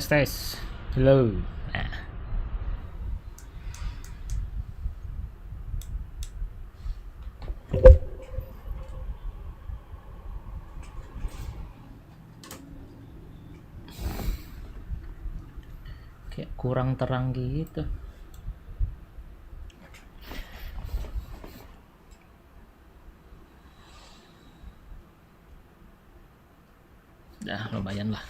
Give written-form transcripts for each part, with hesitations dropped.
tes. Hello. Nah. Kayak kurang terang gitu. Dah lumayan lah.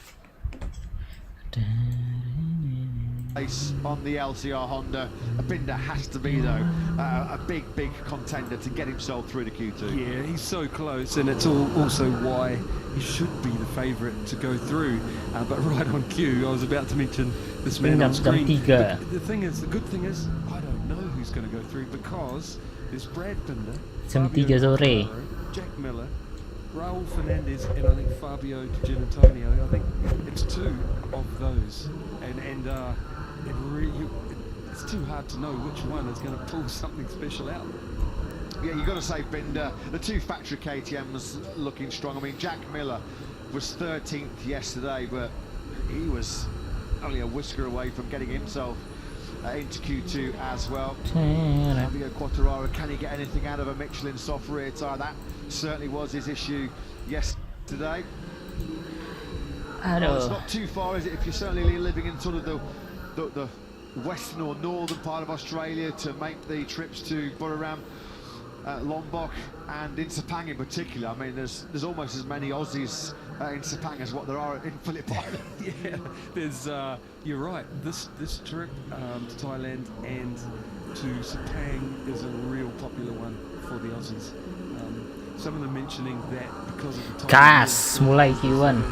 On the LCR Honda, Binder has to be though a big contender to get himself through the Q2. Yeah, he's so close, and it's also why he should be the favourite to go through. But right on cue, I was about to mention this man on screen. The good thing is, I don't know who's going to go through because there's Brad Binder, Fabio Quartararo, Jack Miller, Raul Fernandez, and I think Fabio Di Giannantonio. I think it's two of those, and it's too hard to know which one is going to pull something special out. Yeah, you've got to say Binder. The two factory KTMs looking strong. I mean, Jack Miller was 13th yesterday, but he was only a whisker away from getting himself into Q2 as well. Fabio Quartararo, can he get anything out of a Michelin soft rear tyre? That certainly was his issue yesterday. Well, it's not too far, is it? If you're certainly living in sort of the western or northern part of Australia to make the trips to Buriram, Lombok and in Sepang in particular. I mean, there's almost as many Aussies in Sepang as what there are in Phillip Island. Yeah, there's you're right. This trip to Thailand and to Sepang is a real popular one for the Aussies. Some of them mentioning that because of the time mulai Q1.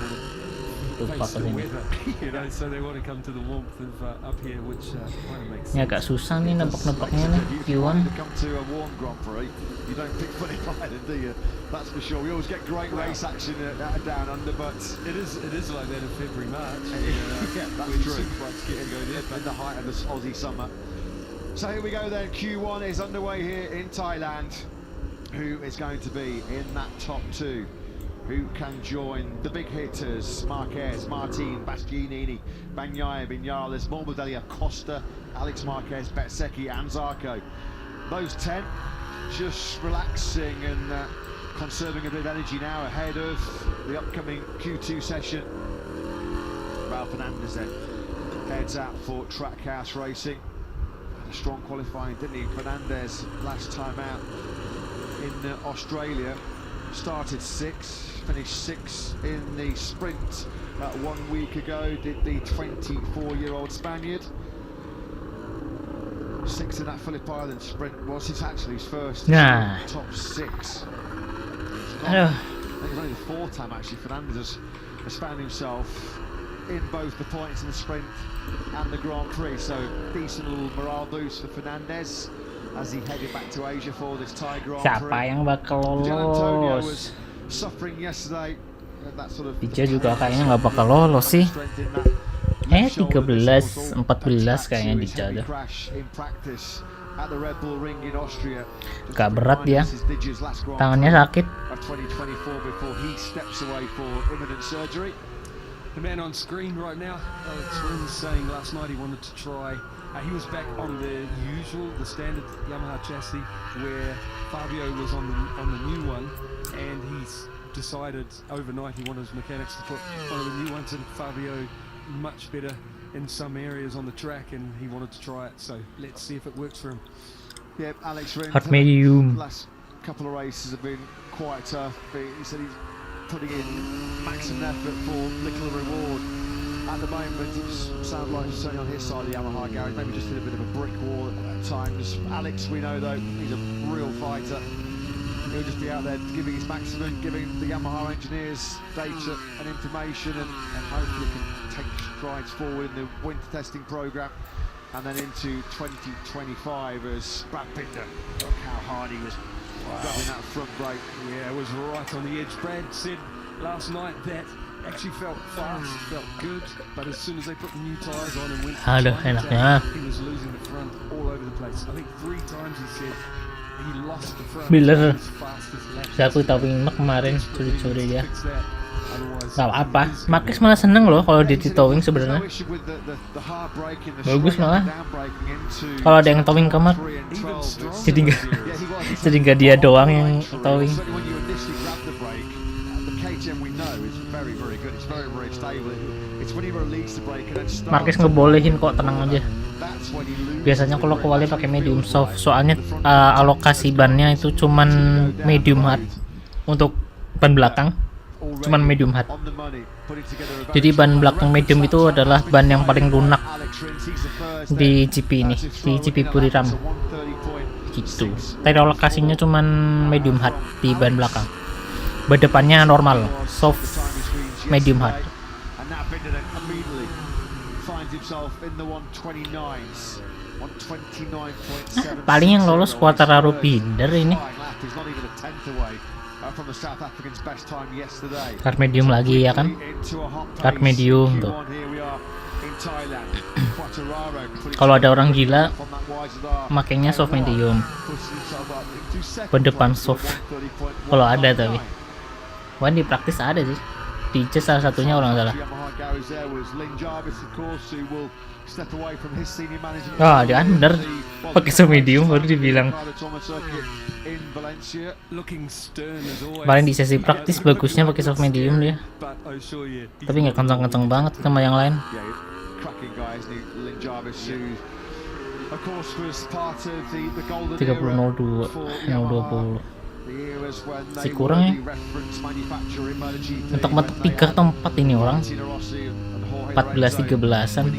Face the weather, you know, so they want to come to the warmth of up here, which kind of makes sense. Ini agak susah nih nebak-nebaknya nih Q1. Come to a warm Grand Prix, you don't pick Phillip Island, do you? That's for sure. We always get great race action down under, but it is like that in February, March. Yeah, that's true. In the height of this Aussie summer. So here we go then. Q1 is underway here in Thailand. Who is going to be in that top two? Who can join the big hitters? Marquez, Martin, Bastianini, Bagnaia, Vinales, Morbidelli, Costa, Alex Marquez, Betseki and Zarco. Those 10 just relaxing and conserving a bit of energy now ahead of the upcoming Q2 session. Raul Fernandez then heads out for Trackhouse Racing. Had a strong qualifying, didn't he? Fernandez last time out in Australia. Started 6th, finished 6th in the sprint 1 week ago, did the 24-year-old Spaniard. 6th in that Phillip Island sprint was actually his first top 6. I think it's only the 4th time actually Fernandez has found himself in both the points in the sprint and the Grand Prix, so decent little morale boost for Fernandez as he headed back to Asia for this Thai Grand Prix. Siapa yang bakal lolos? Bija juga kayaknya nggak bakal lolos sih. 13, 14 kayaknya Bija deh. Gak berat dia. Tangannya sakit. The man on screen right now, Alex Rins, saying last night he wanted to try. He was back on the standard Yamaha chassis, where Fabio was on the new one, and he's decided overnight he wanted his mechanics to put one of the new ones in. Fabio much better in some areas on the track, and he wanted to try it. So let's see if it works for him. Yeah, Alex Rins. Hot medium. Last couple of races have been quite tough. He said he's putting in maximum effort for little reward. At the moment, it sounds like he's certainly on his side of the Yamaha garage, maybe just hit a bit of a brick wall at times. Alex, we know though, he's a real fighter. He'll just be out there giving his maximum, giving the Yamaha engineers data and information, and hopefully can take strides forward in the winter testing program. And then into 2025 as Brad Binder, look how hard he was grabbing that front brake. Yeah, it was right on the edge. Brad said last night that actually felt fast, felt good, but as soon as they put the new tyres on and went he was losing the front all over the place. I think 3 times he said he lost the front. Miller, saya tahu kemarin curi-curi ya. Gak apa, Marquez malah seneng loh kalau di towing sebenarnya. Bagus malah. Kalau ada yang towing ke Mark, jadi nggak dia doang yang towing. Marquez ngebolehin kok, tenang aja. Biasanya kalau kuali pakai medium soft, soalnya alokasi bannya itu cuman medium hard untuk ban belakang. Cuman medium hard. Jadi ban belakang medium itu adalah ban yang paling lunak di GP ini, di GP Buriram gitu. Tadi alokasinya cuman medium hard di ban belakang. Ban depannya normal, soft medium hard. Paling yang lolos Quartararo binder ini. Card medium lagi ya kan? Card medium tuh. Kalau ada orang gila makainya soft medium. Pendepan soft. Kalau ada tapi. Wah, di praktis ada sih. Di Ajazz salah satunya orang salah. Ah, dia kan bener pakai soft medium baru dibilang. Paling di sesi praktis bagusnya pakai soft medium dia. Tapi nggak kencang-kencang banget sama yang lain. 30.02 yang 20 si kurang ya. Mentok-mentok 3 atau 4 ini orang 14-13an.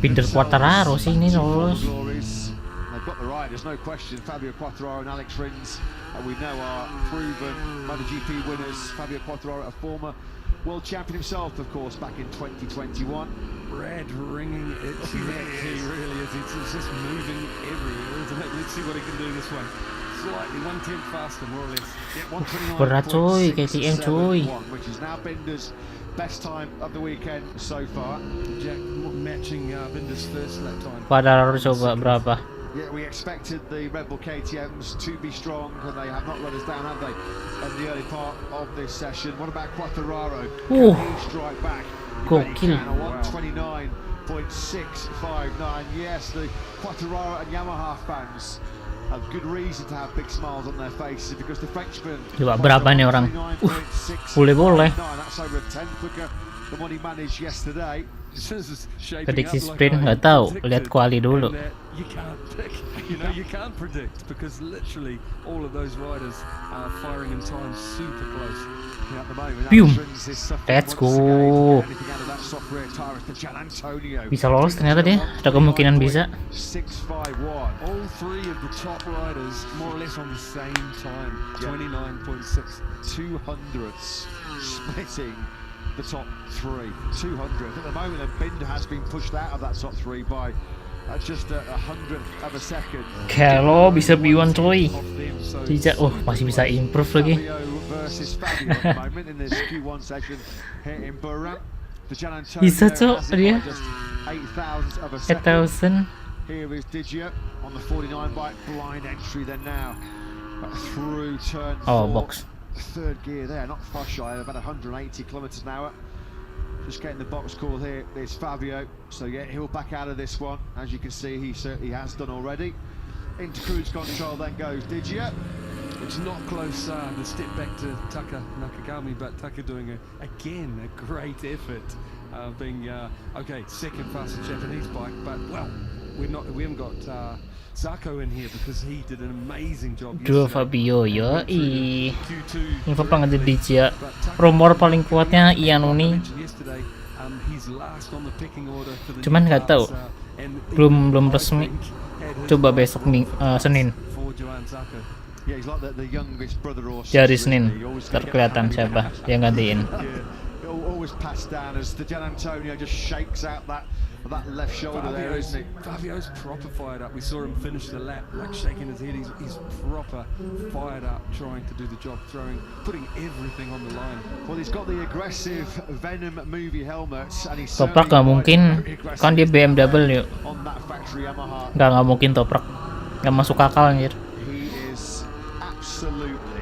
Binder Quartararo sih ini lolos. Got the riders, no question. Fabio Quartararo and Alex Rins, we know are proven Motogp winners. Fabio Quartararo, a former world champion himself, of course, back in 2021. Brad ringing its neck, he really is. It's just moving everywhere, isn't it? Let's see what he can do this one. Slightly 1/10 faster, more or less. Yeah, berat coy, Kayaknya coy. Which is now Binder's best time of the weekend so far. Jack matching Binder's first lap time. Quartararo coba berapa? Yeah, we expected the Red Bull KTMs to be strong, and they have not let us down, have they, at the early part of this session? What about Quartararo? Can he strike back? Gokil. 129.659. Yes, the Quartararo and Yamaha fans have good reason to have big smiles on their faces because the Frenchman. Coba berapa nih orang? Boleh. That's over a 10 quicker than what he managed yesterday. Prediksi sprint nggak tahu, lihat kuali dulu. You can't pick, you can't predict because literally all of those riders are firing in time super close. Boom, let's go. Bisa lolos ternyata dia, ada kemungkinan bisa. All three of the top riders more or less on the same time, 29.6, 200ths, splitting the top 3, 200. At the moment, Binder has been pushed out of that top 3 by just a 100th of a second. Kalau bisa B1 coy. Bisa, masih bisa improve lagi. Bisa cok dia. 8,000. Here is Digia on the 49 bike, blind entry then now through turn 4. Box. Third gear there, not far shy, about 180 kilometers an hour. Just getting the box call here. There's Fabio, so yeah, he'll back out of this one. As you can see, he certainly has done already. Into cruise control, then goes Digia. It's not close, the step back to Taka Nakagami, but Taka doing again a great effort, being okay, second fastest Japanese bike, but well, we haven't got Zarko in here because he did an amazing job. Dua Fabio yoi. Info pengen Digia. Rumor paling kuatnya Ianuni. Cuman nggak tahu. Belum resmi. Coba besok nih Senin. Dari Senin terkelihatan siapa yang gantiin. Always passed down as the Gian Antonio just shakes out that left shoulder there, isn't he? Fabio's proper fired up. We saw him finish the lap, like shaking his head. He's proper fired up, trying to do the job, putting everything on the line. Well, he's got the aggressive VenomRX helmet, and he's Toprak nggak mungkin, kan dia BMW. Nggak mungkin Toprak nggak masuk akal anjir. He is absolutely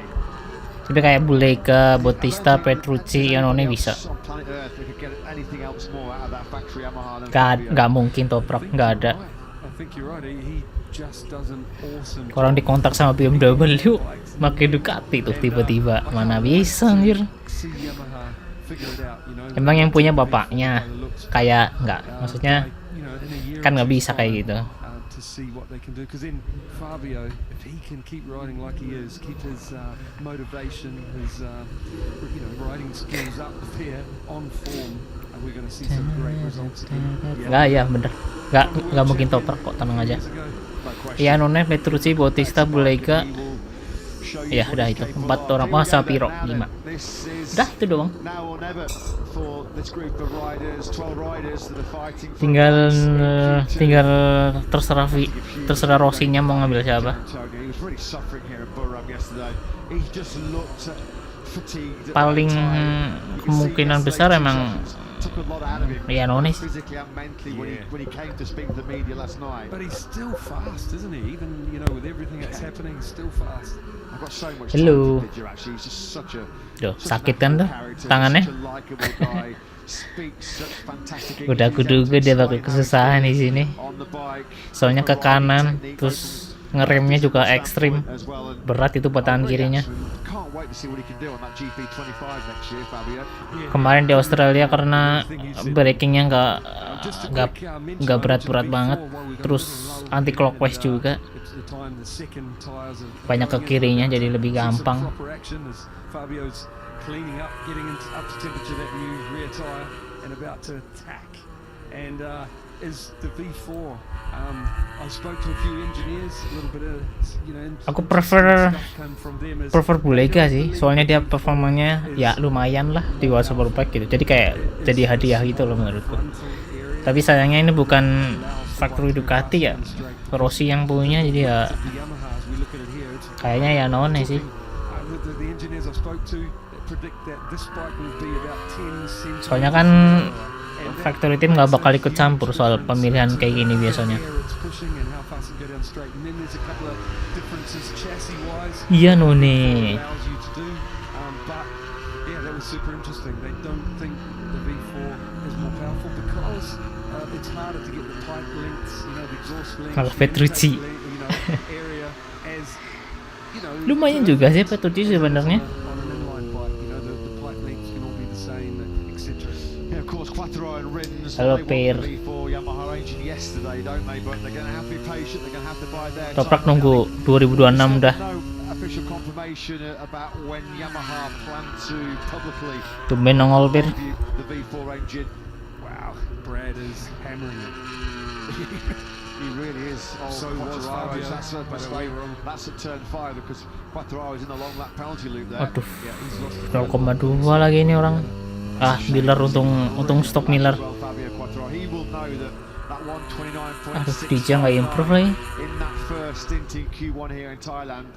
Tapi kayak Bulega, Bautista, Petrucci, Iannone bisa. on planet Earth that could get anything else more out of that factory Yamaha than Fabio. Nggak mungkin Toprak, nggak ada. I think you're right. He just does an awesome Orang dikontak sama BMW, pakai Ducati tuh tiba-tiba, mana bisa anjir. See Yamaha figure it out, you know. Emang yang punya bapaknya, kayak nggak, maksudnya You know, in a year kan nggak or bisa so, kayak gitu. to see what they can do, because then Fabio, if he can keep riding like he is, keep his motivation, his you know, riding skills up there on form, and we're going to see some great results again. Nggak, ya bener, nggak mungkin Toprak kok, tenang aja. Iannone, Petrucci, Bautista, Bulega, ya udah itu 4 orang. Wah, Sapiro 5. Udah itu doang. Tinggal terserah Rossinya mau ngambil siapa. Paling kemungkinan besar emang Iannone sih. But he's still fast, isn't he? Even, you know, with everything that's happening, he's still fast. Halo. Duh, sakit kan tuh tangannya? Udah kuduga dia bakal kesusahan di sini. Soalnya ke kanan, terus ngeremnya juga ekstrim. Berat itu buat tangan kirinya. Kemarin di Australia karena breakingnya nggak berat-berat banget, terus anti clockwise juga, banyak ke kirinya jadi lebih gampang. Aku prefer Bulega sih, soalnya dia performanya ya lumayan lah di Hotswapable gitu. Jadi kayak jadi hadiah gitu loh menurutku. Tapi sayangnya ini bukan factory Ducati ya, Rossi yang punya, jadi ya kayaknya ya Iannone sih. Soalnya kan factory team nggak bakal ikut campur soal pemilihan kayak gini biasanya. Iannone. Malah Petrucci. Lumayan juga sih Petrucci sebenarnya. Halo Per. Toprak nunggu 2026 dah. Tumben nongol Per. Brad is hammering it. He really is. So was Fabio. That's a mistake. That's at turn 5 because Quattraro is in the long lap penalty loop there. Aduh, 0,2 lagi ini orang. Ah, Miller untung stop Miller. Aduh, DJ nggak improve lagi. In that first stint in Q1 here in Thailand,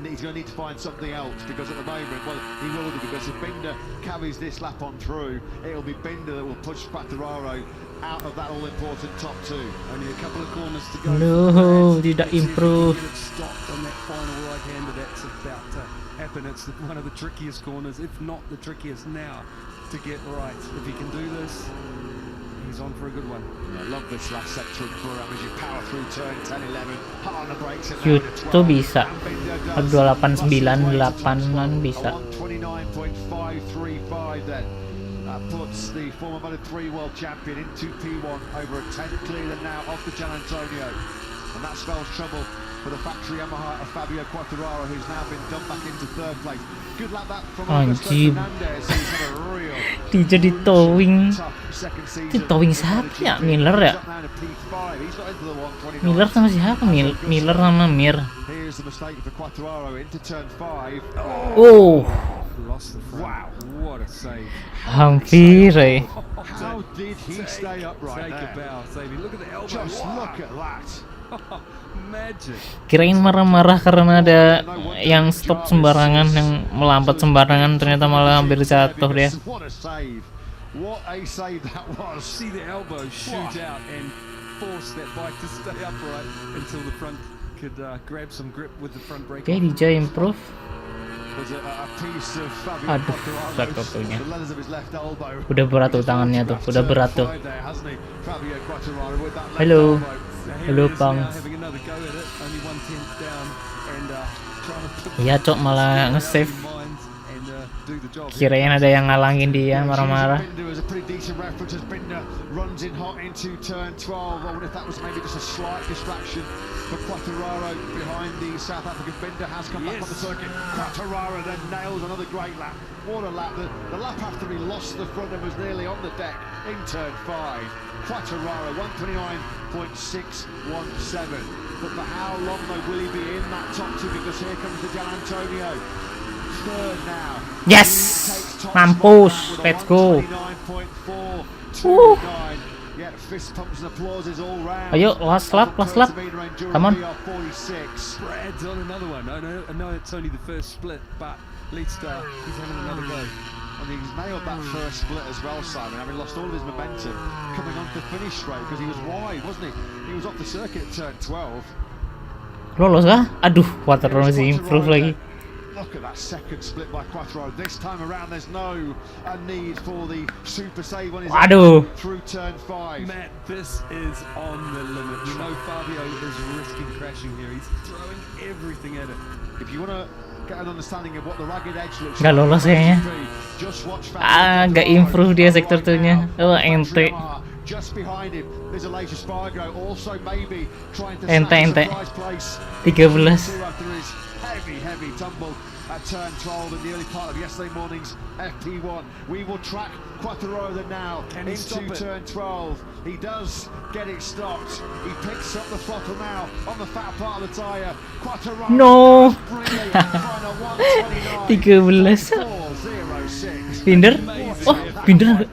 he's going to need to find something else because at the moment, well, he will do, because if Binder carries this lap on through, it'll be Binder that will push Quattraro out of that all-important top 2. Only a couple of corners to go. No, tidak improve. Stopped on that final right-hander. That's about to happen. It's one of the trickiest corners, if not the trickiest now, to get right. If he can do this, he's on for a good one. I love this last sector of Burram as you power through turn 10, 11, hard on the brakes. Itu bisa 289.8an bisa. 29.535 then. That puts the former Moto3 world champion into P1 over a 10 clearer now of the Gian Antonio. And that spells trouble for the factory Yamaha of Fabio Quattraro, who's now been dumped back into 3rd place. Good luck that from Augusto Fernandez, who's had a real Dia di towing. tough second season. Itu towing siapa ya? Miller ya? Jump down to P5. He's not into the 129. Miller sama siapa? Miller sama Mir. Here's the mistake for Quattraro into turn 5. Oh, Lost the front. Wow. What a save. hampir eh. How did he stay upright Take a there? bow, Xavier. Look at the elbow. Just look at that. Magic. Kirain marah-marah karena ada yang stop sembarangan, yang melambat sembarangan, ternyata malah hampir jatuh dia. What a save. What a save that was. See the elbow shoot out and force that bike to stay upright until the front could grab some grip with the front brake. Oke, DJ improve. There's a piece of Fabio Aduh, Quartararo's, sakit waktunya. the leathers of his left elbow. Udah berat tuh tangannya tuh, udah berat tuh. There, hasn't he? Fabio Quartararo with that left Halo. elbow. Halo, Bang. Having another go at it, only 1/10 down and trying to put Iya, Cok, malah nge-save. and do the job. Kirain ada yang ngalangin dia, marah-marah. Binder is a pretty decent reference as Binder runs in hot into turn 12. I wonder if that was maybe just a slight distraction. But Quartararo behind the South African Binder has come back on the circuit. Quartararo then nails another great lap. What a lap. The lap after he lost the front and was nearly on the deck in turn 5. Quartararo 129.617. But for how long though will he be in that top 2, because here comes the Gian Antonio. Third now. Yes! Mampus! Let's go! 129.429. Yeah, fist pumps and applauses all round. Ayo, last lap. Come on. Brad's on another one. I know it's only the first split, but at least he's having another go. And he's nailed that first split as well, Simon, having lost all of his momentum coming onto the finish straight because he was wide, wasn't he? He was off the circuit at turn 12. Lolos kah? Aduh, Quartararo masih improve lagi. Look at that second split by Quartararo. This time around, there's no need for the super save on his Waduh. through turn 5. Matt, this is on the limit. You know Fabio is risking crashing here. He's throwing everything at it. If you want to get an understanding of what the ragged edge looks Nggak lolos kayaknya. just watch Nggak improve dia sektor 2-nya. Oh, ente. Just behind him, there's a later Spargo, also maybe trying to Ente. snatch a surprise place. 13. After his heavy tumble at turn 12 in the early part of yesterday morning's FP1. We will track Quartararo now into turn 12. He does get it stopped. He picks up the throttle now on the fat part of the tyre. Quartararo. No. Brilliant. Final 129. 13. Binder? Oh, Binder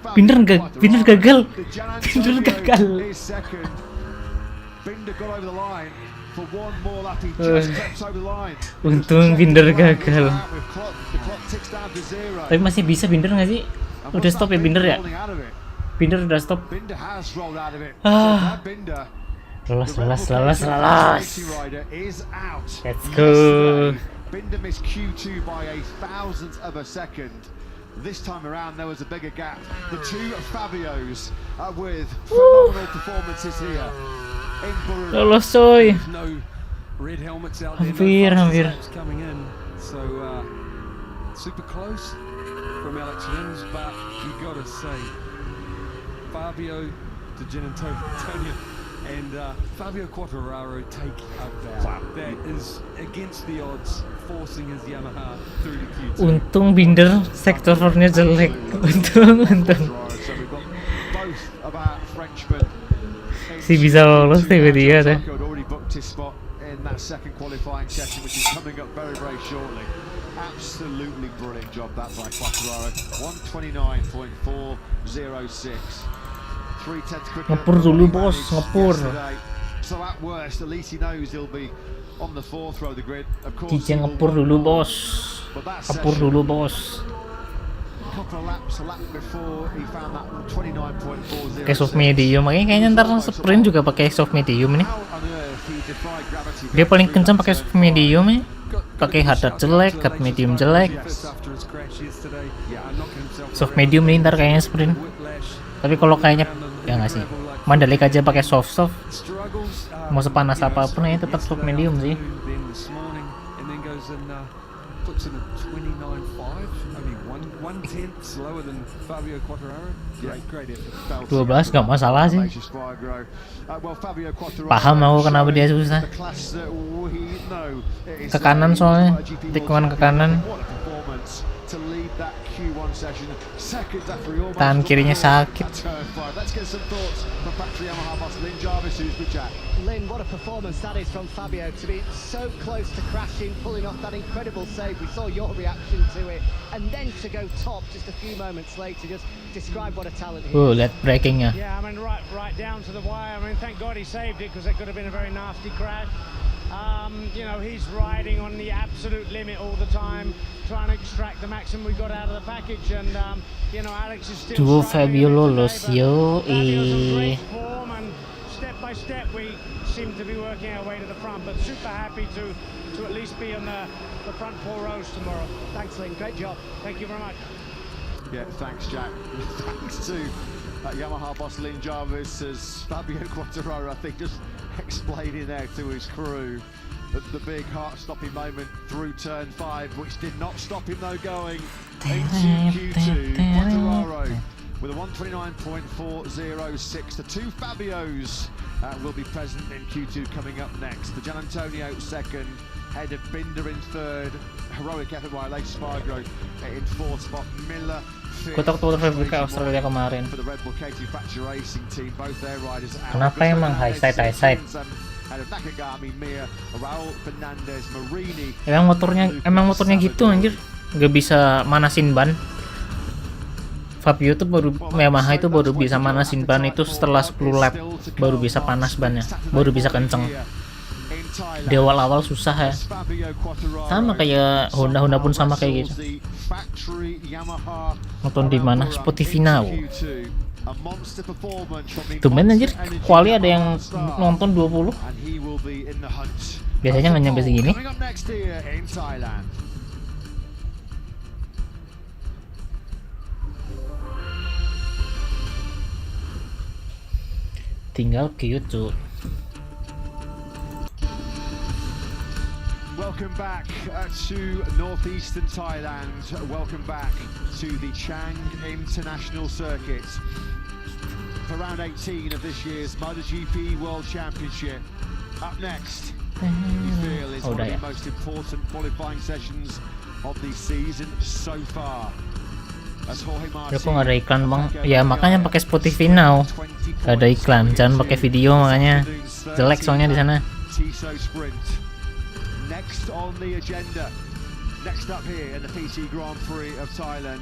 gagal. The Gian Binder Antonio gagal. is second. Binder got over the line. For one more lap, he just steps over the line. Untung Binder gagal. The clock ticks down to 0. Tapi masih bisa Binder nggak sih? Udah stop ya Binder ya? Rolling out of it. Binder udah stop. Binder has rolled out of it. Ah. So Binder, Lolos. the Red Bull Racing rider is out. Let's go. Binder missed Q2 by a thousandth of a second. This time around there was a bigger gap. The two Fabios with phenomenal performances here in Burundi. Lolos coy. No red helmets out there. Hampir. Coming in. So super close from Alex Rins, but you gotta say Fabio to Gian Antonio and Fabio Quartararo take a bow. That is against the odds, forcing his Yamaha through the Q2. Untung Binder sektor 4-nya jelek. Untung. So we've got both of our Frenchmen. Si bisa lolos tiba-tiba deh. Had already booked his spot in that second qualifying session, which is coming up very shortly. Absolutely brilliant job that by Quartararo. 129.406. 3/10 quicker. Ngepur dulu bos, ngepur. Yesterday. So at worst, at least he knows he'll be on the fourth row of the grid. Of course, DJ ngepur dulu bos. Ngepur dulu bos. couple of laps, a lap before he found that 29.406. Pakai soft medium, makanya kayaknya ntar sprint juga pakai soft medium nih. How on earth he defied gravity? Dia paling kencang pakai soft medium nih. Pakai hard jelek, hard medium jelek. Soft medium nih ntar kayaknya sprint. Tapi kalau kayaknya ya nggak sih. Mandalika aja pakai soft. Mau sepanas apapun ya tetap soft medium sih. Puts in a 29.5, only 1/10 slower than Fabio Quartararo. Great effort. 12 nggak masalah sih. Paham aku kenapa dia susah. Ke kanan soalnya, tikungan ke kanan. Tangan kirinya sakit. Lynn, what a performance that is from Fabio, to be so close to crashing, pulling off that incredible save. We saw your reaction to it, and then to go top just a few moments later. Just describe what a talent he is. Lihat breakingnya. Yeah, I mean right down to the wire. I mean, thank God he saved it, because it could have been a very nasty crash. You know, he's riding on the absolute limit all the time, trying to extract the maximum we got out of the package, and you know, Alex is still Duo Fabio lolos, yo. step by by step we seem to be working our way to the front, but super happy to at least be on the front 4 rows tomorrow. Thanks, Lynn. Great job. Thank you very much. Yeah, thanks, Jack. Thanks to Yamaha boss Lynn Jarvis, as Fabio Quartararo, I think, just explaining there to his crew the big heart-stopping moment through turn 5, which did not stop him though going into Q2. Quartararo with a 129.406. The two Fabios will be present in Q2 coming up next. The Gian Antonio second, head of Binder in third, heroic effort by Lace Spargo in fourth spot, Miller fifth. Kutok tuh buka Australia kemarin. For the Red Bull KT Factory Racing team, both their riders out. Kenapa emang high side? Emang motornya gitu anjir, nggak bisa manasin ban. Fabio tuh baru, Yamaha itu baru bisa manasin ban itu setelah 10 lap, baru bisa panas bannya, baru bisa kenceng. Di awal-awal susah ya. Sama kayak Honda pun sama kayak gitu. Nonton di mana? Spotify Now. Tumben anjir, kuali ada yang nonton 20. Biasanya nggak nyampe segini. Tinggal Q2. Welcome back to northeastern Thailand. Welcome back to the Chang International Circuit for round 18 of this year's Motogp World Championship. Up next, you feel is one of the most important qualifying sessions of the season so far. Ya kok nggak ada iklan bang? Ya makanya pakai Spotify Now. Gak ada iklan, jangan pakai video makanya jelek soalnya di sana. Next on the agenda, next up here in the PC Grand Prix of Thailand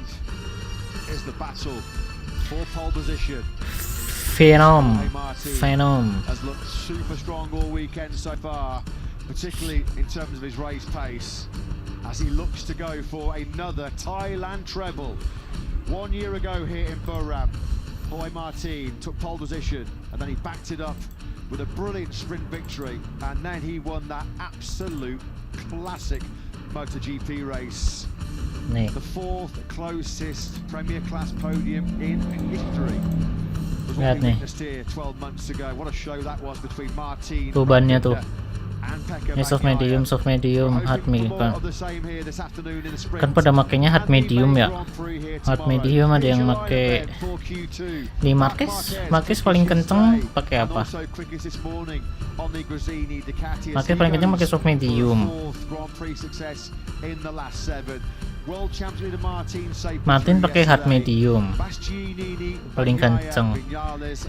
is the battle for pole position. Venom has looked super strong all weekend so far, particularly in terms of his race pace, as he looks to go for another Thailand treble. 1 year ago here in Burram, Jorge Martin took pole position and then he backed it up with a brilliant sprint victory, and then he won that absolute classic MotoGP race. The fourth closest Premier Class podium in history. Lihat nih. 12 months ago. What a show that was between Martin. Tuh bannya tuh. Ini soft medium, hard medium kan pada makainya hard medium ya. Hard medium ada yang make di Marquez paling kenceng pakai apa? Marquez paling kenceng pakai soft medium. Martin pakai hard medium paling kenceng.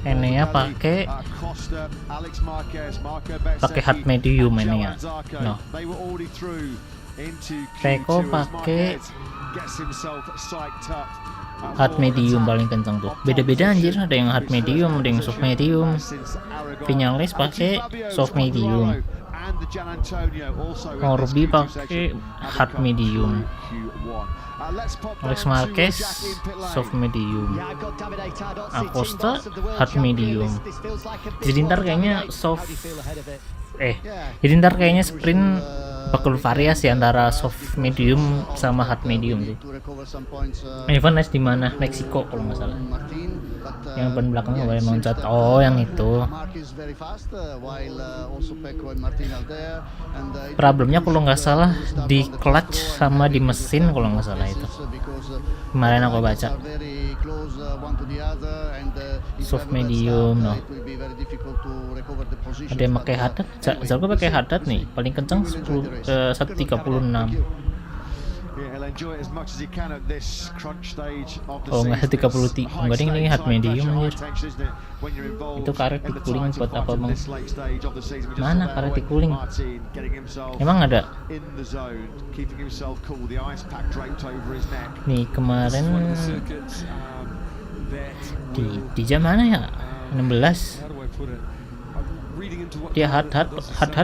Enea pakai hard medium Enea. No. Peko pakai hard medium paling kenceng tuh. Beda-beda anjir, ada yang hard medium, ada yang soft medium. Vinales pakai soft medium. Orbi pakai hard medium. Alex Marquez soft medium. Acosta hard medium. Jadi ntar kayaknya jadi ntar kayaknya sprint bakal variasi antara soft medium sama hard medium tuh. Evan Nice di mana? Meksiko kalau nggak salah. Yang ban belakangnya boleh loncat. Oh, yang itu. Problemnya kalau nggak salah di clutch sama di mesin kalau nggak salah itu. Kemarin aku baca. Soft medium, no. Ada yang pakai hadat. Zalko pakai hadat nih, paling kencang 136. Oh nggak 133, enggak ding, ini hard medium anjir. Itu karet di cooling buat apa bang? Mana karet di cooling? Emang ada? Nih kemarin di jam mana ya? 16. Dia hard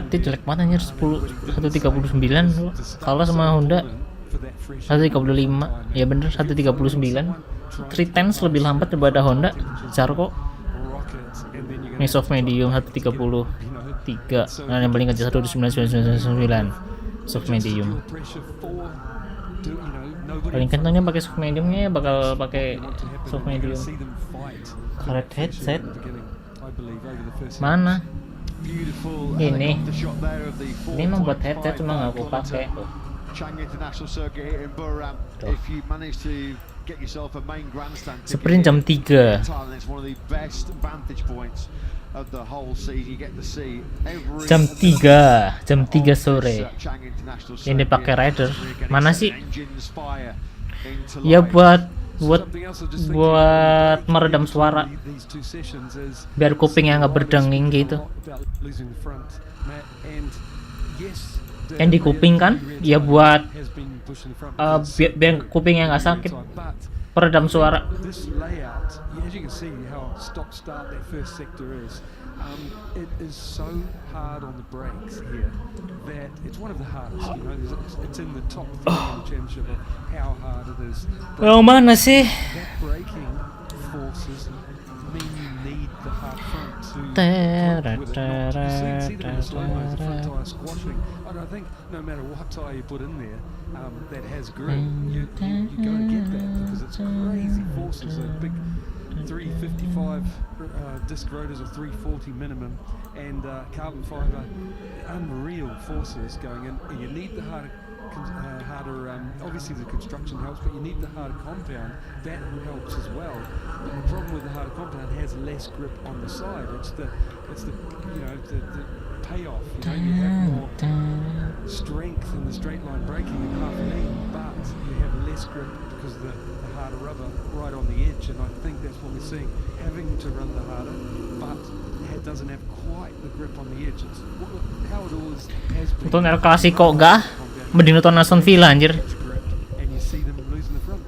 dia jelek banget anjir. 139 kalah sama Honda 135. Ya bener 139. 3 tenths lebih lambat daripada Honda. Zarko. Ini soft medium 133. Nah, yang paling kecil 12999. Soft medium. Paling kencangnya pakai soft mediumnya ya bakal pakai soft medium. Red headset mana? Ini membuat headset cuma nggak aku pakai. Sprint jam 3. Jam 3 sore. Ini pakai rider. Mana sih? Ya buat meredam suara biar kupingnya nggak berdenging gitu. Yang di kuping kan ya buat biar kupingnya nggak sakit, peredam suara. It is so hard on the brakes here that it's one of the hardest, you know, it's in the top 3 in the championship of how hard it is. Oh, mana sih? That braking forces mean you need the hard front to see the slow-mos, the front tyre squashing. I think no matter what tyre you put in there that has grip, you're going to get that because it's crazy forces, so big 355 disc rotors or 340 minimum, and carbon fiber, unreal forces going in. And you need the harder obviously the construction helps, but you need the harder compound. That helps as well. But the problem with the harder compound has less grip on the side. It's the you know the payoff. You know, you have more strength in the straight line braking in half lane, but you have less grip because the harder rubber right on the edge, and I think that's what we're seeing, having to run the harder, but it doesn't have quite the grip on the edge. It's how it always has been. Nonton El Clasico gak? Mending nonton Aston Villa anjir. And you see them losing the front.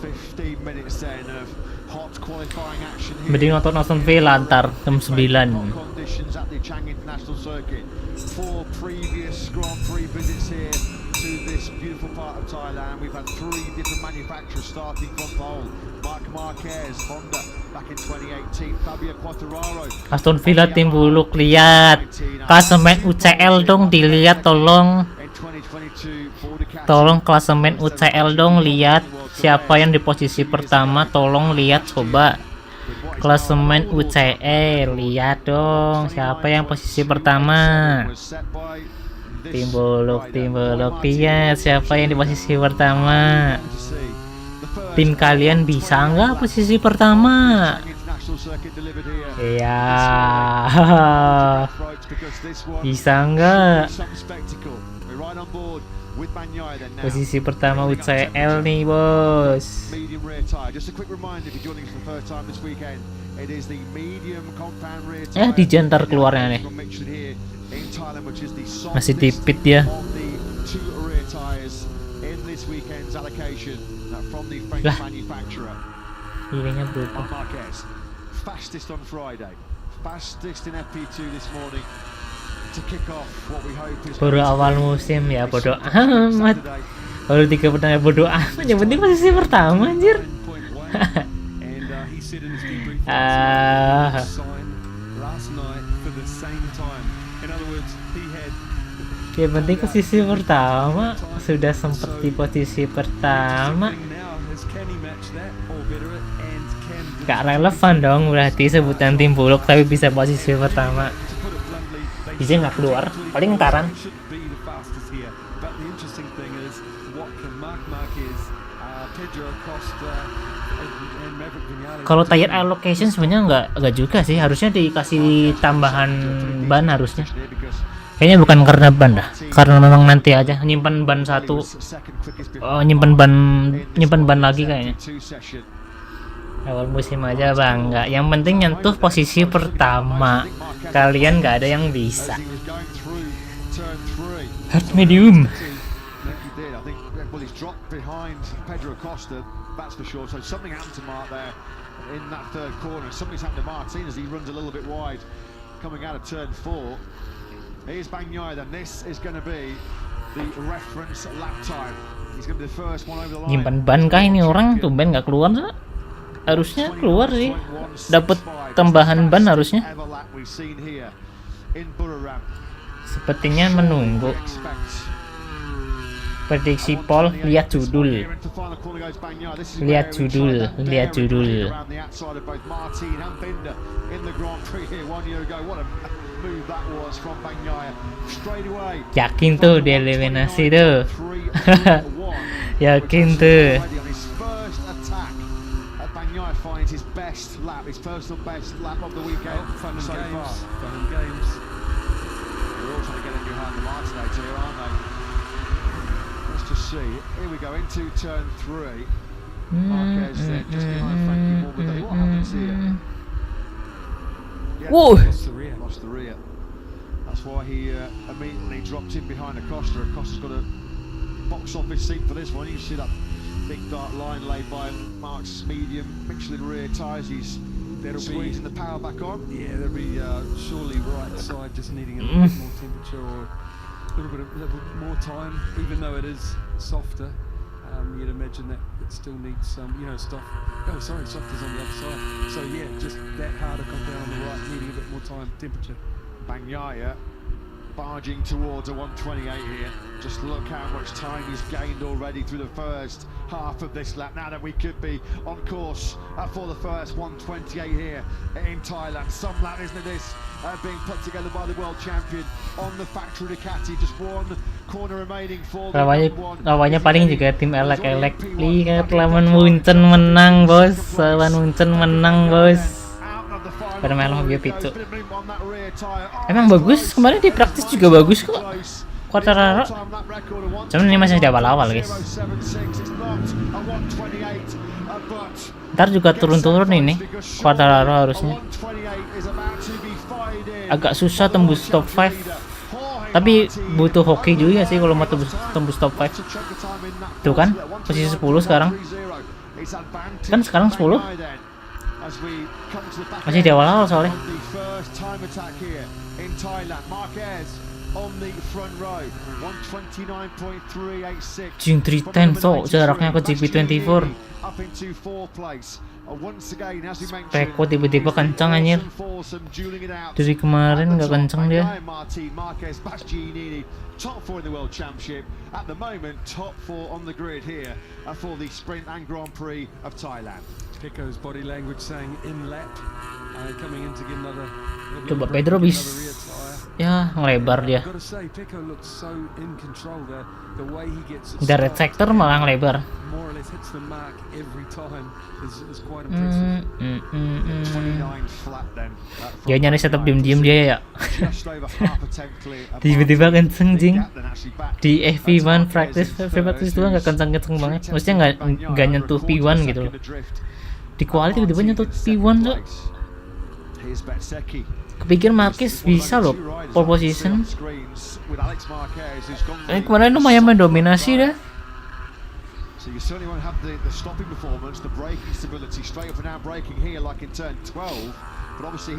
15 minutes then of hot qualifying action here. Mending nonton Aston Villa ntar jam 9. Conditions at the Chang International Circuit. 4 previous Grand Prix visits here to this beautiful part of Thailand. We've had 3 different manufacturers starting from pole. Marquez, Honda back in 2018, Fabio Quartararo. Aston Villa tim buluk, lihat klasemen UCL dong dilihat tolong. Tolong klasemen UCL dong, lihat siapa yang di posisi pertama, tolong lihat coba. Klasemen UCL, lihat dong siapa yang posisi pertama. Tim buluk, lihat siapa yang di posisi pertama. Tim kalian bisa nggak posisi pertama? Iya. Bisa nggak? Posisi pertama UCL nih bos. Di jantar keluarnya nih. Masih tipit ya. Lah, ininya berubah. Fastest on Friday, fastest in FP2 this morning to kick off what we hope is. Baru awal musim ya, bodoh amat. Baru 3 pertandingan bodoh amat. Yang penting posisi pertama anjir. Yang penting posisi pertama, sudah sempat di posisi pertama. Gak relevan dong berarti sebutan tim buluk tapi bisa posisi pertama. Bisa nggak keluar, paling entaran. Kalau tire allocation sebenarnya nggak juga sih, harusnya dikasih tambahan ban harusnya. Kayaknya bukan karena ban dah, karena memang nanti aja nyimpan ban satu, nyimpan ban lagi kayaknya. Awal musim aja bang, nggak. Yang penting nyentuh posisi pertama. Kalian nggak ada yang bisa. Hard medium. Nyimpan ban kah ini orang? Tumben nggak keluar. Harusnya keluar sih, dapat tambahan ban harusnya. we've seen here in Buriram. Sepertinya menunggu prediksi Paul. Lihat judul, lihat judul, lihat judul. Yakin tuh dia eliminasi tuh. Yakin tuh. Finds his best lap, his personal best lap of the weekend. Fun and so games. far. Fun and games. They're all trying to get in behind the Martinez here, aren't they? Let's just see. Here we go into turn 3. Marquez there, just behind Frankie Moore. But what happens here? Yeah, Whoa! Lost the rear. Lost the rear. That's why he immediately dropped in behind Acosta. Acosta's got a box office seat for this one. You see that big dark line laid by Mark's medium Michelin rear tyres. He's squeezing the power back on. Yeah, there'll be surely right side just needing a little bit more temperature or a little bit more time, even though it is softer. You'd imagine that it still needs some, stuff. Oh, sorry, softer's on the other side. So yeah, just that harder compound on the right, needing a bit more time, temperature. Bagnaia barging towards a 128 here. Just look how much time he's gained already through the first half of this lap. Now that we could be on course for the first 128 here in Thailand. Some lap, isn't it, this being put together by the world champion on the factory Ducati. Just one corner remaining for the lawannya paling juga tim elek-elek. Lihat lawan Munchen menang, bos. Lawan Munchen menang, bos. Pada main Motogp itu emang bagus, kemarin di praktis juga bagus kok Quartararo, cuman ini masih di awal-awal guys. Ntar juga turun-turun ini Quartararo harusnya. Agak susah tembus top 5, tapi butuh hoki juga sih kalau mau tembus top 5. Tuh kan posisi 10 sekarang, kan sekarang 10. Masih di awal-awal soalnya. Jing 310 so jaraknya ke GP24. Peko tiba-tiba kencang anjir. Dari kemarin nggak kencang dia. Top 4 in the World Championship at the moment, top 4 on the grid here for the Sprint and Grand Prix of Thailand. Pecco's body language saying in lap, coming in to get another. Coba Pedro bisa, ya ngelebar dia. Direct sector malah ngelebar. Dia nyari setup diem-diem dia ya. Tiba-tiba kenceng jing. Di FP1 practice itu nggak kenceng-kenceng banget. Maksudnya nggak nyentuh P1 gitu loh. Di quality tiba-tiba nyentuh P1 tuh. Kepikir Marquez bisa loh pole position. Kemarin lumayan mendominasi dah.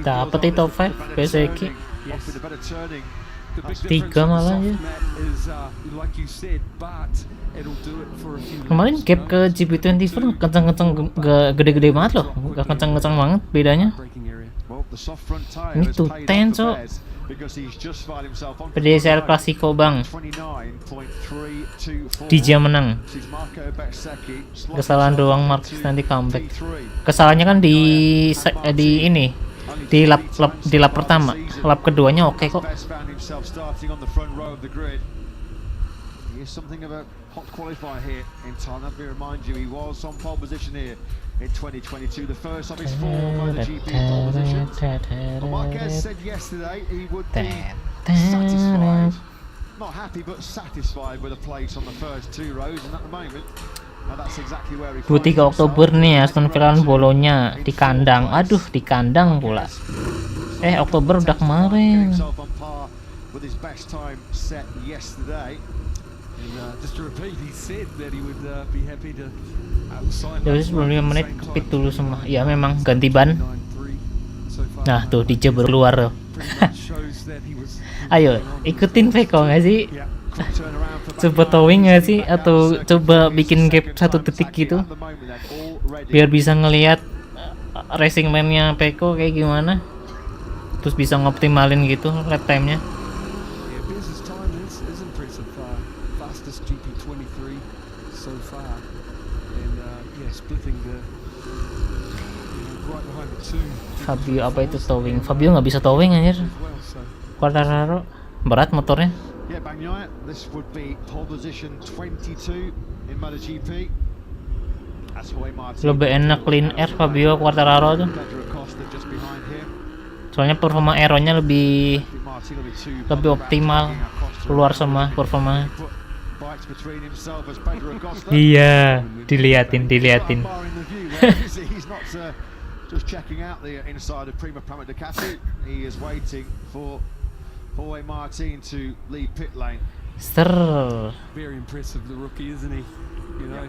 Dapat di top 5 Beseki 3 malah ya. Kemarin gap ke GP24 kencang-kencang, gede-gede banget loh, gak kencang-kencang banget bedanya. Ini tuh ten so PDSL Klasiko bang. DJ menang. Kesalahan doang Marquez nanti comeback. Kesalahannya kan di ini di lap pertama, lap keduanya oke kok. Something of a hot qualifier here in Thailand. Let me remind you, he was on pole position here in 2022, the first of his 4 Motogp pole positions. Well, Marquez said yesterday he would be satisfied, not happy but satisfied with a place on the first 2 rows, and at the moment that's exactly where he 23 Oktober nih Aston Villa Bolonya di kandang. Aduh, di kandang pula. Oktober udah kemarin. With his best time set yesterday. Just to repeat, he said that he would be happy to sign. Jadi sebelum 5 menit kepit dulu semua. Ya memang ganti ban. Nah tuh DJ baru keluar tuh. Ayo ikutin Peko nggak sih? Coba towing nggak sih? Atau coba bikin gap 1 detik gitu, biar bisa ngelihat racing man-nya Peko kayak gimana. terus bisa ngoptimalin gitu lap time-nya. Yeah, Biz's time is impressive. Fastest GP23 so far, and yeah, splitting the right behind the two. Fabio apa itu towing? Fabio nggak bisa towing anjir. As well, so Quartararo berat motornya. Yeah, Bagnaia, this would be pole position 22 in Motogp. That's Jorge Martin. Lebih enak clean air Fabio Quartararo tuh. Pedro Acosta just behind him. Soalnya performa aeronya lebih Martin will be two lebih optimal, keluar semua performa. bikes between himself as Pedro Acosta. Iya, diliatin. Bar in the view, where he's not just checking out the inside of Prima Prama Ducati. He is waiting for Jorge Martin to leave pit lane. Ster. very impressive, the rookie, isn't he? You know,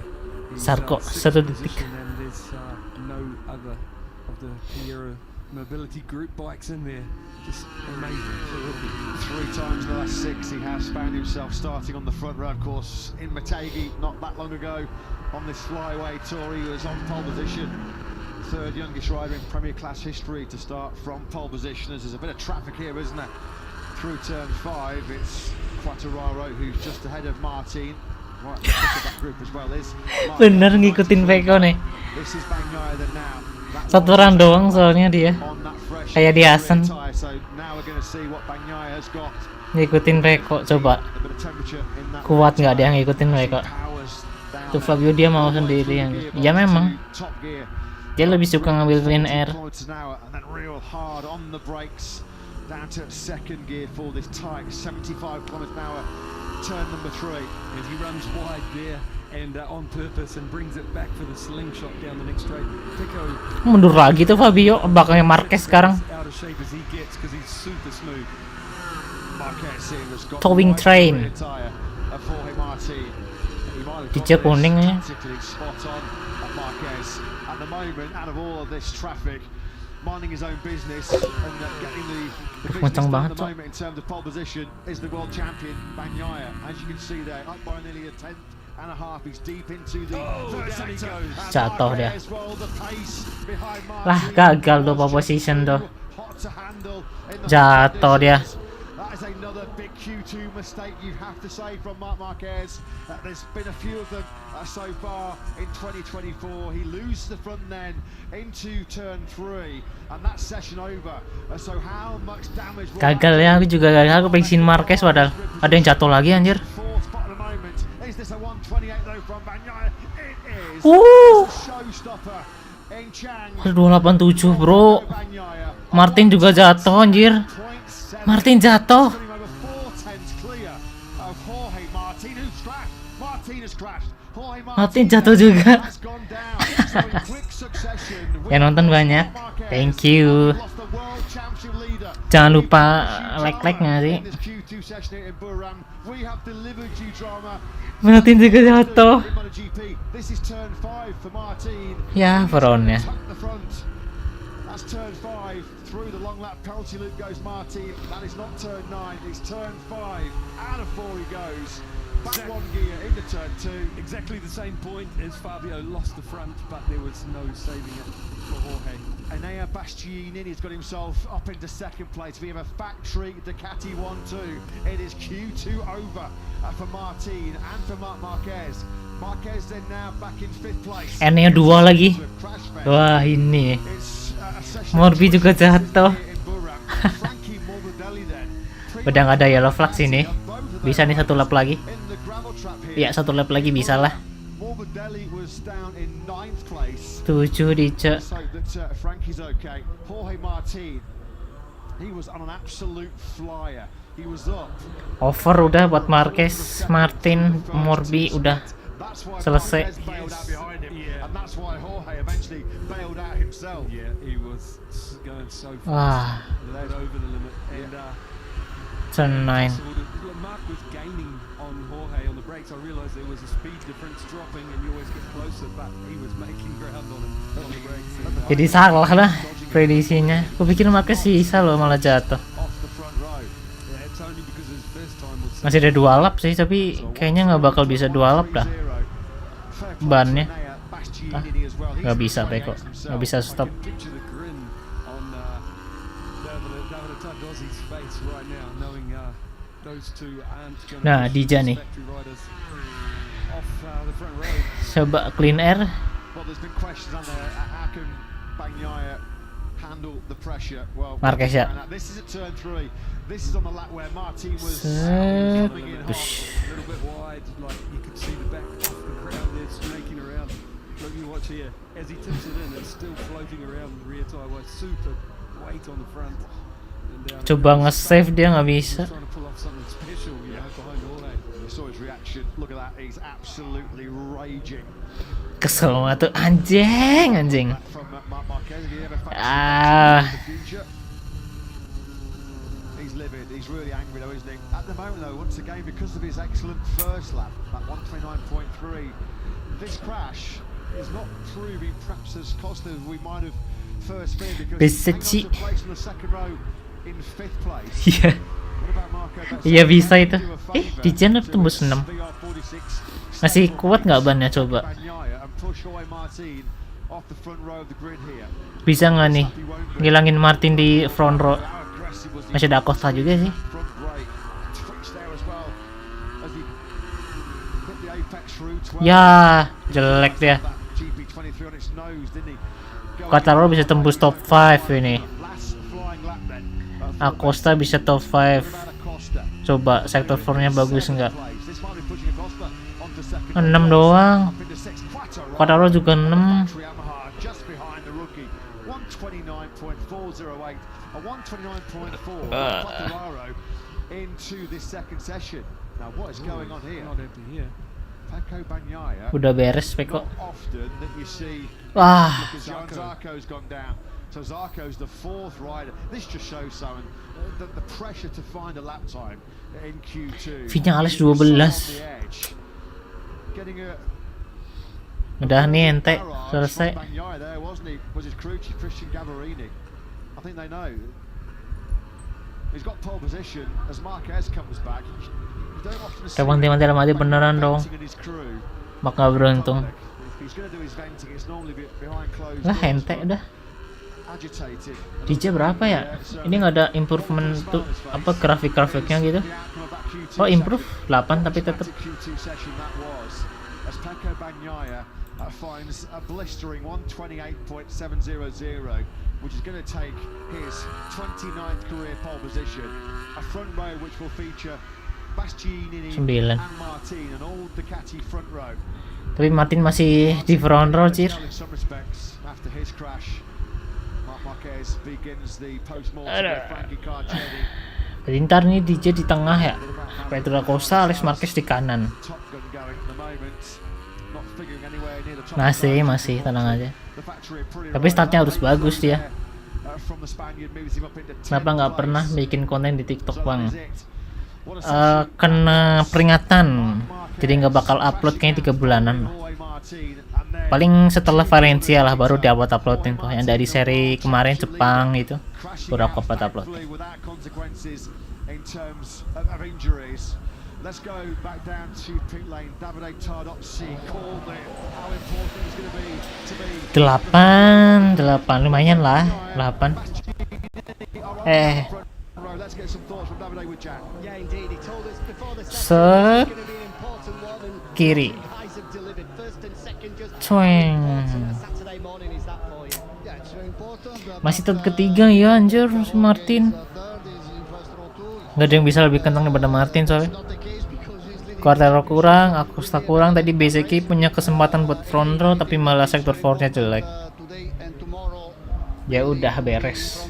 he's, Sarko, sixth 1 detik. position, and there's no other of the Piero Mobility Group bikes in there. Just amazing for a rookie. 3 times in the last 6 he has found himself starting on the front row. Of course, in Motegi not that long ago on this flyaway tour he was on pole position. 3rd youngest rider in Premier Class history to start from pole position. There's a bit of traffic here, isn't there? Through turn 5, it's Quartararo who's just ahead of Martin. Right, the pick of that group as well is Bener ngikutin Peko nih. This is Bagnaia then now. That Satu run doang soalnya dia. on that fresh Kayak di Asen. tire. So now we're going to see what Bagnaia has got. Ngikutin Peko coba. A bit of temperature in that Kuat nggak dia ngikutin Peko? powers down Tuh there. Fabio dia mau sendirian. Ya memang. Top gear. Dia lebih suka ngambil clean air. Kilometers an hour and then real hard on the brakes down to 2nd gear for this tight 75 kilometers an hour turn number 3. And he runs wide there and on purpose and brings it back for the slingshot down the next straight. Pico Mundur lagi tuh Fabio, belakangnya Marquez sekarang. out of shape as he gets because he's super smooth. Marquez here has got Towing the train. rear tyre of Jorge Martin. He might have got Hijau this kuning ya. tactically spot on at Marquez. At the moment, out of all of this traffic, minding his own business and getting the business Kencang done banget, at the moment in terms of pole position is the world champion Bagnaia. As you can see there, up by nearly a 10.5. He's deep into the third down he sector. goes. And Jatuh dia. Marquez, well, the pace behind Lah Martin gagal tuh was pole position tuh. hot to handle in the Jatuh dia. That is another big Q2 mistake, you have to say, from Marc Marquez. There's been a few of them so far in 2024. He loses the front end into turn 3, and that's session over. So how much damage will Gagal ya, aku juga gagal. Aku pengen Marquez padahal ada yang jatuh lagi anjir. fourth spot at the moment? Is this a 128 though from Bagnaia? It is. Wuh. It's a showstopper in Chang. 287 bro. Bagnaia. Martin juga jatuh anjir. 0.7. Martin jatuh. Running over 4/10 clear of Jorge Martin, who's crashed. Martin has crashed. Jorge Martin jatuh juga. has gone down. So in quick succession, Yang nonton banyak. Thank you. lost the world championship leader. Jangan lupa like-nya sih. In this Q2 session here in Buram, we have delivered you drama. Martin juga jatuh. In MotoGP, this is turn 5 for Martin. Ya, Veronnya. Tuck the front. That's turn 5. Through the long lap penalty loop goes Martin. That is not turn 9, it's turn 5. Out of 4 he goes. Back 1 gear into turn 2. Exactly the same point as Fabio lost the front, but there was no saving it for Jorge. Enea Bastianini has got himself up into 2nd place. We have a factory Ducati 1-2. It is Q2 over for Martin and for Marc Marquez. Marquez then now back in 5th place. N-nya 2 lagi. Crash fest. Wah ini. It's a session Morbi juga jatuh. in Buram. Frankie Morbidelli then. Udah nggak ada yellow flag sini. Bisa nih 1 lap lagi. In the gravel trap here. Ya 1 lap lagi bisa lah. Morbidelli was down in 9th place. 7 di cek. So that Frankie's okay. Jorge Martin, he was on an absolute flyer. He was up. Over udah buat Marquez, Martin, Morbi udah That's why selesai. Marquez bailed out behind him, Yeah. and that's why Jorge eventually bailed out himself. Yeah, he was going so fast, Wah, led over the limit, and turn 9. Mark was gaining on Jorge on the brakes. I realised there was a speed difference dropping, and you always get closer, but he was making ground on him on the brakes. And, Jadi salah lah prediksinya. Kupikir Marquez bisa loh malah jatuh. Off the front row. yeah, it's only because his first time was. Masih ada 2 lap sih, tapi kayaknya nggak bakal bisa 2 lap dah. Fair play Bannya. to Enea Bastianini as well. He's Nggak bisa playing Peko, against nggak himself. bisa stop. Picture the grin on Davide tugged Aussie's face right now, knowing those two aren't going to Nah, Dija nih. off the front row. Coba clean air. Well, there's been questions on there. How can Bagnaia handle the pressure? Well, Marquez ya. this is at turn 3. This is on the lap where Martin was Set. coming in hot. A little bit wide, like you could see the back off the ground there, snaking around. Look, you watch here, as he tips it in, it's still floating around the rear tire with super weight on the front. And, Coba nge-save dia nggak bisa. trying to pull off something special, you know, behind all that. You saw his reaction. Look at that. He's absolutely raging. Kesel banget tuh, anjing. From Marquez. If he ever fancies Ah. in the future. He's livid. He's really angry though, isn't he? At the moment though, once again, because of his excellent first lap, that 129.3, this crash is not proving perhaps as costly as we might have first feared, because Bisa, he's Ci. hanging on to a place in the second row in 5th place. Iya. What about Marco? Iya bisa itu. Dijen tembus 6. Masih kuat nggak bannya coba? Bisa nggak nih ngilangin Martin di front row? Masih ada Acosta juga sih. Ya, jelek dia. Gatero bisa tembus top 5 ini. Acosta bisa top 5. Coba sektor 4-nya bagus nggak? 6 doang. Gatero juga 6. Udah beres Peko. Wah. So Zarco's the 4th rider. This just shows Simon the pressure to find a lap time in Q2. V-nya alis 12. Udah nih ente selesai. I think they know. He's got pole position as Marquez comes back. Teman-teman dalam hati beneran dong. Maka beruntung. Lah ente udah. DJ berapa ya? Ini nggak ada improvement tuh apa grafik-grafiknya gitu. Oh improve 8 tapi tetap. Finds a blistering 128.700, which is going to take his 29th career pole position. A front row which will feature Bastianini and Martin, an old Ducati front row. Tapi Martin masih di front row, Cir. In some respects, after his crash, Marquez begins the post-mortem with Frankie Carcetti. Jadi ntar nih DJ di tengah ya. Pedro Acosta, Alex Marquez di kanan. Masih tenang aja. Tapi startnya harus bagus dia. Kenapa nggak pernah bikin konten di TikTok bang? Kena peringatan, jadi nggak bakal upload kayaknya 3 bulanan. Paling setelah Valencia lah baru diuploadin tuh. Yang dari seri kemarin Jepang itu baru aku upload. Let's go back down to pit lane. Davide Tardozzi called it. How important it's going to be 8 lumayan lah 8. Let's get some thoughts from Davide with Jack. Yeah, indeed. He told us before the Set. going to be an important one, and Kiri. guys have delivered. First and second just Cueng. Saturday morning is that for you? Yeah, it's very important. Masih tetap ketiga ya anjir si Martin. Nggak ada yang bisa lebih kencang daripada Martin soalnya. Quartero kurang, Acosta kurang. Tadi BZK punya kesempatan buat front row tapi malah sektor 4-nya jelek. Ya udah beres.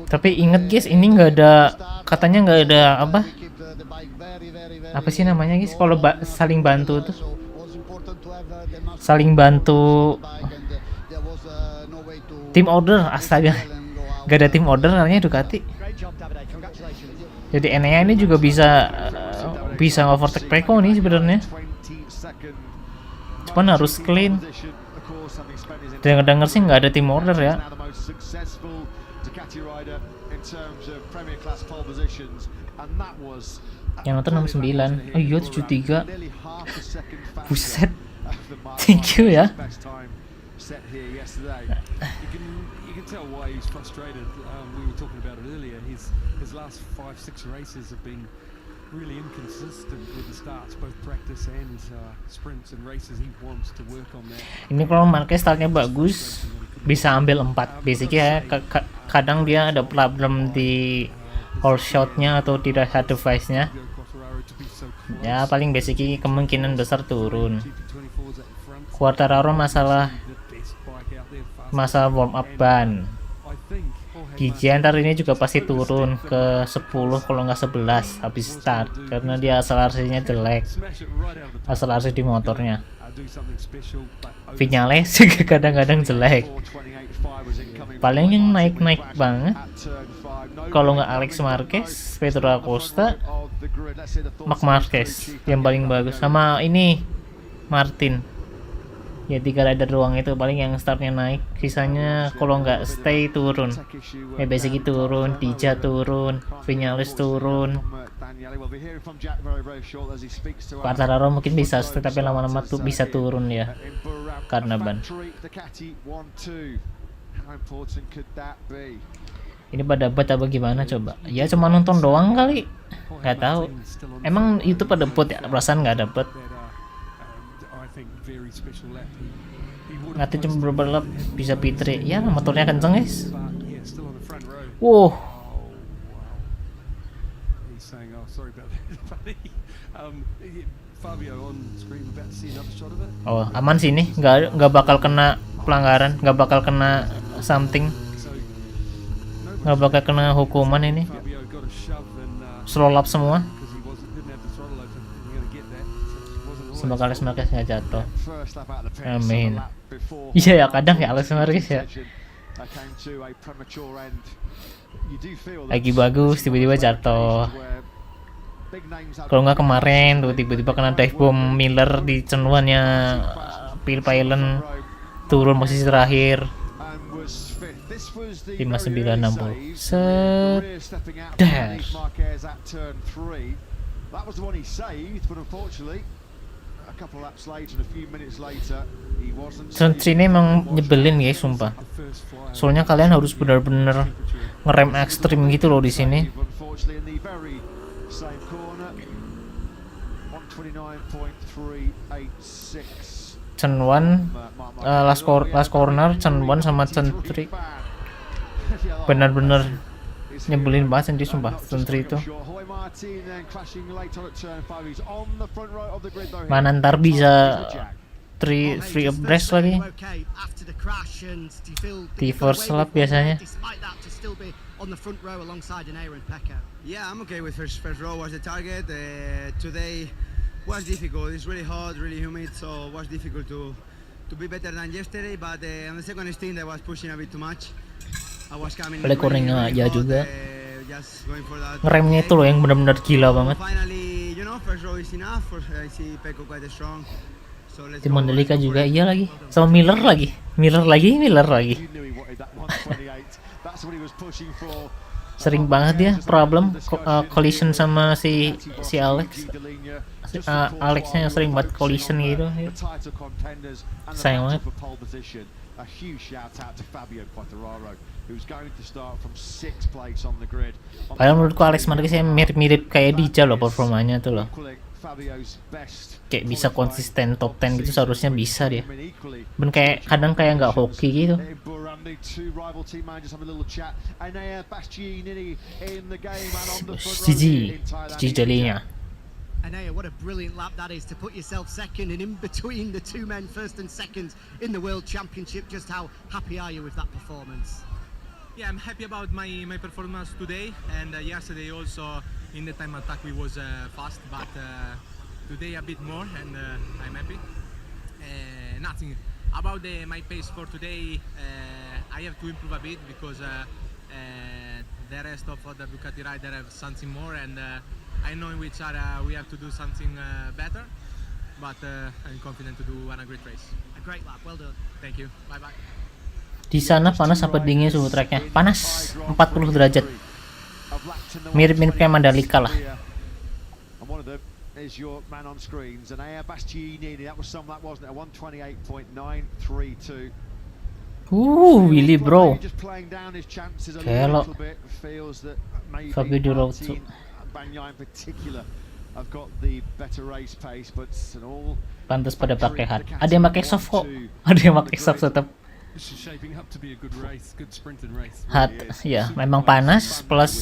Tapi inget guys, ini nggak ada, katanya nggak ada apa sih namanya guys, kalau saling bantu tuh, saling bantu team order. Astaga, nggak ada team order namanya Ducati. Jadi Enea ini juga bisa overtake Peko nih sebenarnya. Cuman harus clean. Dengar-dengar sih nggak ada team order ya. Yang nonton 69. Oh iya 73. Buset. Thank you ya. You can tell why he's frustrated. We were talking about it earlier. His last 5-6 races have been really inconsistent with the starts, both practice and sprints and races. He wants to work on that. Ini kalau Marquez startnya bagus, bisa ambil 4. Basicnya kadang dia ada problem di whole shotnya atau di rasa device-nya. Ya paling basicnya kemungkinan besar turun. Quartararo masalah warm up ban. Gigi ntar ini juga pasti turun ke 10 kalau nggak 11 habis start karena dia asal RC-nya jelek, asal RC di motornya. Vinyales juga kadang-kadang jelek. Paling yang naik-naik banget kalau nggak Alex Marquez, Pedro Acosta, Marquez yang paling bagus, sama ini Martin. Ya 3 rider doang itu paling yang startnya naik, sisanya kalau nggak stay turun. Ya basically turun, Dija turun, Vinyales turun. Quartararo mungkin bisa stay tapi lama-lama tuh bisa turun ya karena ban. Ini pada bot apa gimana coba? Ya cuma nonton doang kali, nggak tahu. Emang itu pada bot ya? Perasaan nggak ada bot. Nanti cuma beberapa lap bisa P3. Ya motornya kenceng guys. Wow. Oh aman sih ini, nggak bakal kena pelanggaran, nggak bakal kena something, nggak bakal kena hukuman ini. Slow lap semua. Semoga Alex Marquez nggak jatuh. Amin. Iya ya kadang ya Alex Marquez ya. Lagi bagus tiba-tiba jatuh. Kalau nggak kemarin tuh tiba-tiba kena dive bomb Miller di cenuannya Pilpailen, turun posisi terakhir. 5960. Set. Dar. Turn 3 ini emang nyebelin guys sumpah. Soalnya kalian harus benar-benar ngerem ekstrim gitu loh di sini. Turn 1 last corner, turn 1 sama turn 3 benar-benar nyebelin banget sendiri sumpah. Turn 3 itu mana ntar bisa 3 abreast lagi di first lap biasanya. Yeah, I'm okay with first row was the target. Today was difficult. It's really hot, really humid, so it was difficult to be better than yesterday. But on the second stint, I was pushing a bit too much. I was coming. Boleh kurangnya aja juga. Ngeremnya itu loh yang benar-benar gila banget. Finally, you know, first row is enough. I see Pecco quite strong. So let's di Mandalika juga iya lagi. Sama Miller lagi. Sering banget dia problem collision sama si Alex. Alexnya sering buat collision gitu. Sayang banget. Padahal menurutku Alex Marquez mirip kayak Dija loh performanya tuh loh. Kayak bisa konsisten top 10 gitu seharusnya bisa dia. Ben kayak kadang kayak nggak hoki gitu. Gigi jalinya. Anaya, what a brilliant lap that is to put yourself second and in between the two men first and second in the World Championship. Just how happy are you with that performance? Yeah, I'm happy about my performance today, and yesterday also in the time attack we was fast, but today a bit more, and I'm happy. Nothing about my pace for today. I have to improve a bit because the rest of the Ducati rider have something more, and I know in which area we have to do something better, but I'm confident to do a great race. A great lap, well done. Thank you, bye bye. Di sana panas apa dingin suhu treknya? Panas, 40 derajat. Mirip-mirip kayak Mandalika lah. is your man on screens, and Airbus Giannini, that was some that wasn't it, a 128.932. Willy bro. Just playing down his chances a Kelo. little bit, feels that maybe Fabio Di Rozzo. Martin and Bagnaia in particular have got the better race pace, but it's an all Pantas pada pakai hard. Ada yang pakai soft kok. Ada yang pakai soft tetap. This is shaping up to be a good race, good sprinting race. Hard, ya memang panas plus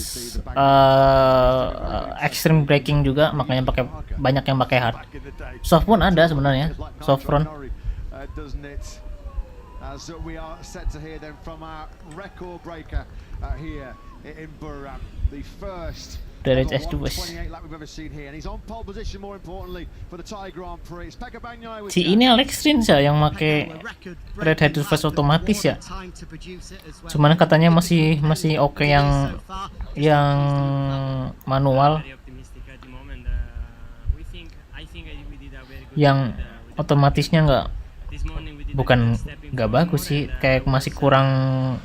extreme braking juga, makanya pakai banyak yang pakai hard. Soft pun ada sebenarnya, soft front. Doesn't it? As we are set to hear then from our record breaker here in Burram, the first Dari S2 28 lap we've ever seen here, and he's on pole position more importantly for the Thai Grand Prix. It's Pekka Bagnaia with Si ini Alexstrin ya yang pakai red head fast otomatis ya. Cuman katanya masih oke yang manual. Yang otomatisnya bukan nggak bagus sih, kayak masih kurang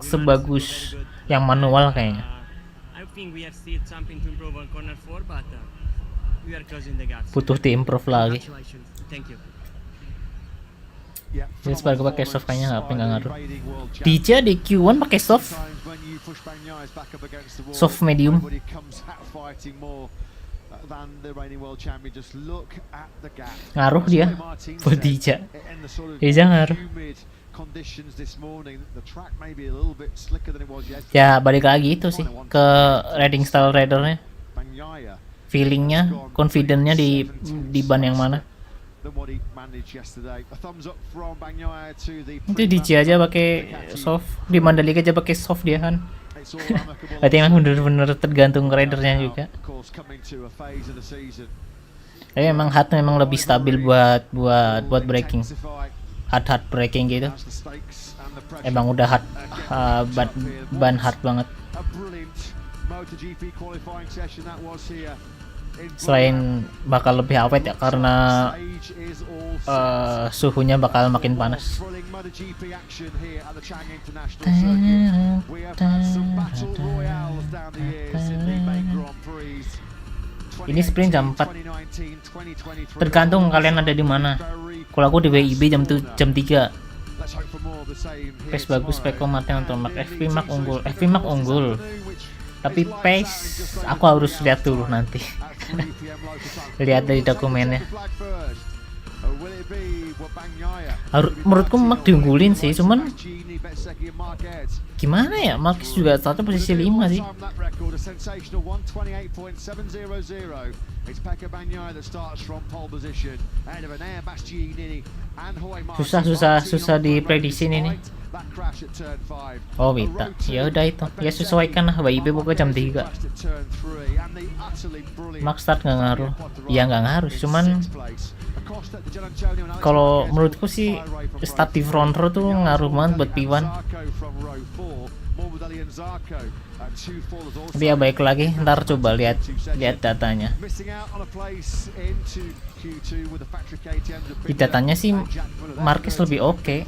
sebagus yang manual kayaknya. Butuh diimprove lagi. Jadi sebagai pakai soft kayaknya nggak ngaruh. DJ di Q1 pakai soft medium. Ngaruh dia buat DJ. Dia ngaruh. Ya balik lagi itu sih ke riding style ridernya, feelingnya, confidentnya di ban yang mana. Itu DJ aja pakai soft, di Mandalika aja pakai soft dia kan. Berarti emang bener-bener tergantung ridernya juga. Tapi emang hard memang lebih stabil buat braking. Hard braking gitu. Emang udah hard, ban hard banget. Selain bakal lebih awet ya karena suhunya bakal makin panas. Ini sprint jam 4. Tergantung kalian ada di mana. Kalau aku di WIB jam 3. Pace bagus, Peko Martin untuk Mark. FVMAX unggul. Tapi pace aku harus lihat dulu nanti. Lihat dari dokumennya. Menurutku Mark diunggulin sih, cuman gimana ya, Marquez juga startnya posisi 5 sih. Susah diprediksi ini. Oh Vita, ya udah itu, ya sesuaikan lah. WIB buka jam 3. Max start nggak ngaruh, ya nggak ngaruh, cuman kalau menurutku sih start di front row tuh ngaruh banget buat P1. Tapi ya baik lagi, ntar coba lihat datanya. Di datanya sih Marquez lebih oke.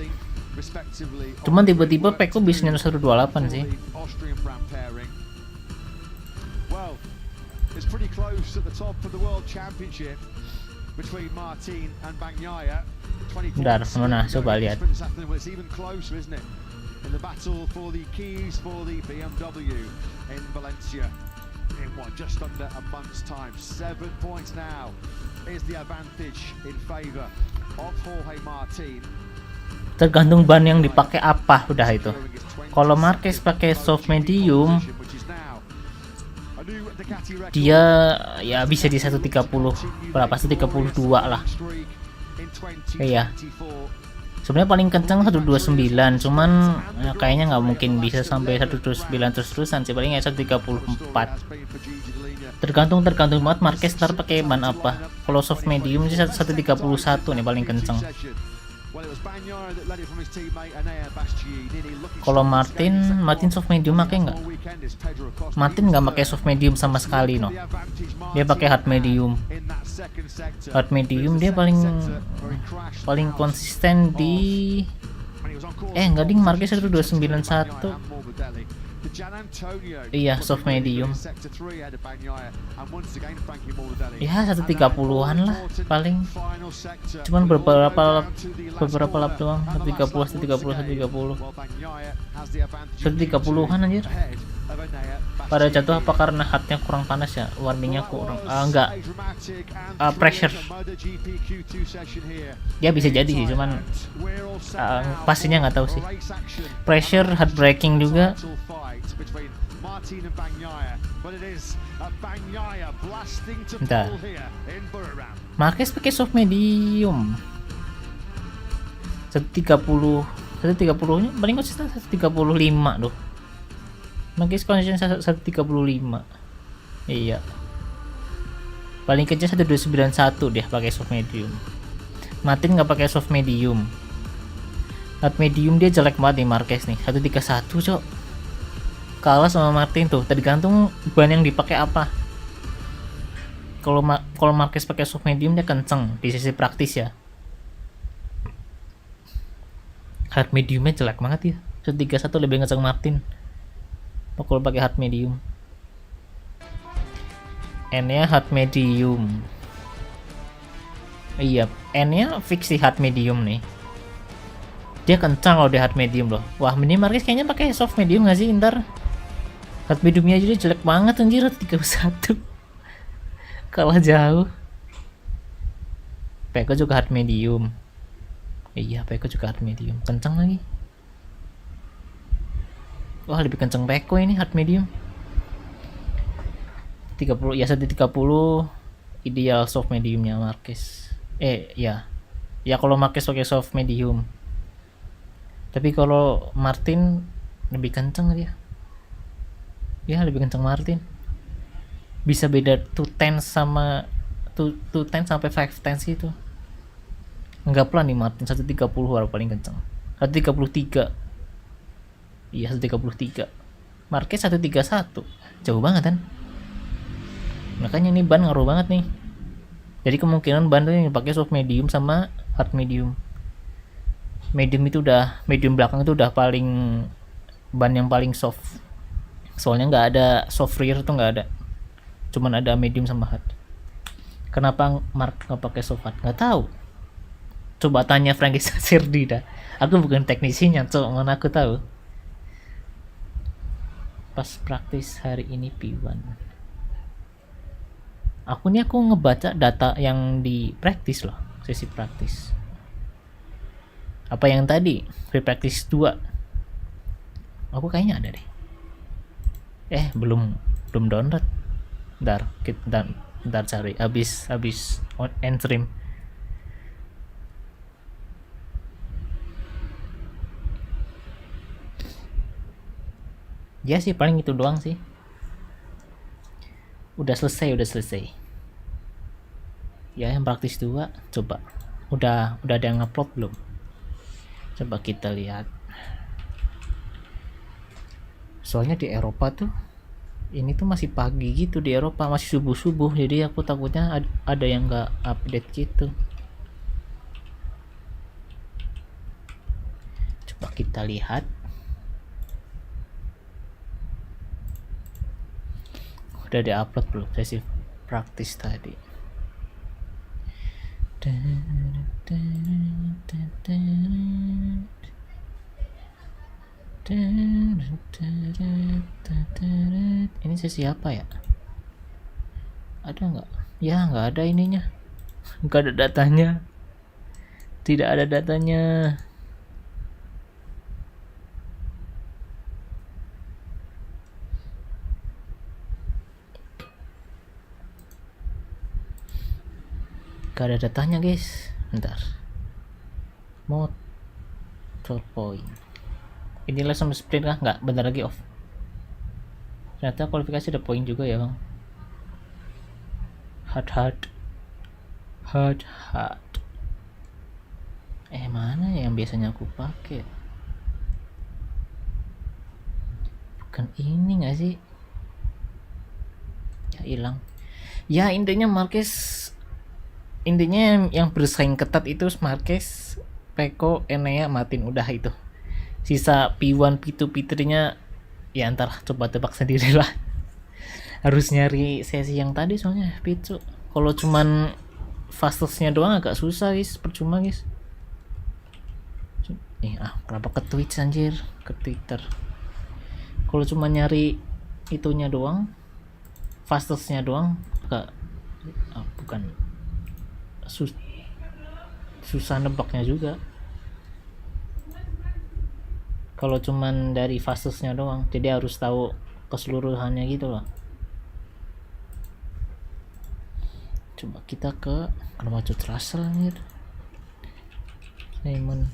Cuman tiba-tiba Peko bisnis 128 sih. Bentar, mana coba lihat. In the battle for the keys for the BMW in Valencia in just under a month's time. 7 points now is the advantage in favor of Jorge Martin. Tergantung ban yang dipakai apa udah itu. Kalau Marquez pakai soft medium, dia ya bisa di 130 berapa, 132 lah. Iya. Sebenarnya paling kencang 129, cuman ya, kayaknya nggak mungkin bisa sampai 129 terus-terusan sih, paling ya 134. Tergantung banget Marquez ntar pakai ban apa. Kalau soft medium sih 131 nih paling kencang. Kalau Martin soft medium pakai nggak? Martin nggak pakai soft medium sama sekali no. Dia pakai hard medium. Hard medium dia paling konsisten di nggak ding, Marquez 1291. Iya, soft medium. Ya 130-an lah paling. Cuman beberapa lap doang. 130, 130-an anjir. Pada jatuh apa karena hardnya kurang panas ya, warmingnya kurang enggak pressure ya, bisa jadi sih, cuman pastinya nggak tahu sih. Pressure, hard braking juga. Bentar, Marquez pakai soft medium 130 nya paling konsisten 135 loh. Marquez konsisten 135. Iya. Paling kecil 1291 deh pakai soft medium. Martin nggak pakai soft medium. Hard medium dia jelek banget nih Marquez nih. 131, cok. Kalah sama Martin tuh. Tergantung ban yang dipakai apa. Kalau Marquez pakai soft medium dia kenceng di sisi praktis ya. Hard mediumnya jelek banget ya. 131 lebih kenceng Martin. Kalau pakai hard medium. N-nya hard medium. Iya, N-nya fix di hard medium nih. Dia kencang loh di hard medium loh. Wah, ini Marquez kayaknya pakai soft medium nggak sih ntar? Hard mediumnya jadi jelek banget anjir, 31. Kalah jauh. Peko juga hard medium. Iya, Peko juga hard medium. Kencang lagi. Wah, lebih kenceng Peko ini hard medium. 30 ya, 130 ideal soft mediumnya Marquez. Ya. Ya kalau Marquez pakai soft medium. Tapi kalau Martin lebih kenceng dia. Ya, lebih kenceng Martin. Bisa beda 210 sama 210 sampai 510 gitu. Enggak pelan nih Martin, 130 baru paling kenceng. 133. Iya, 133. Marquez 131. Jauh banget kan? Makanya ini ban ngaruh banget nih. Jadi kemungkinan ban tuh yang dipakai soft medium sama hard medium. Medium belakang itu udah paling ban yang paling soft. Soalnya nggak ada soft rear tuh, nggak ada. Cuman ada medium sama hard. Kenapa Mark nggak pakai soft hard? Nggak tahu. Coba tanya Frankie Sirdi dah. Aku bukan teknisinya, mana aku tahu. Pas praktis hari ini P1. Aku ngebaca data yang di praktis loh, sesi praktis. Apa yang tadi? Free practice 2. Aku kayaknya ada deh. Belum download. Bentar cari. Habis on end stream. Ya sih paling itu doang sih. Udah selesai. Ya yang praktis 2 coba. Udah ada yang upload belum? Coba kita lihat. Soalnya di Eropa tuh ini tuh masih pagi gitu, di Eropa masih subuh-subuh, jadi aku takutnya ada yang nggak update gitu. Coba kita lihat. Udah di-upload belum sesi praktis tadi? Ini sesi apa ya? Ada nggak? Ya nggak ada ininya. Nggak ada datanya. Tidak ada datanya. Gak ada datanya guys. Bentar. Motor point. Ini langsung sprint kah? Nggak, bentar lagi off. Ternyata kualifikasi ada poin juga ya bang. Hard. Mana ya yang biasanya aku pakai? Bukan ini nggak sih? Ya hilang. Ya intinya Marquez. Intinya yang bersaing ketat itu Marquez, Peko, Enea, Martin, udah itu. Sisa P1, P2, P3 nya ya ntar coba tebak sendiri lah. Harus nyari sesi yang tadi soalnya picu. Kalau cuman fastest-nya doang agak susah guys, percuma guys. Kenapa ke Twitch anjir, ke Twitter. Kalau cuma nyari itunya doang, fastest-nya doang agak bukan susah nebaknya juga. Kalau cuman dari fastest-nya doang, jadi harus tahu keseluruhannya gitu loh. Coba kita ke Cut Russell nih. Simon.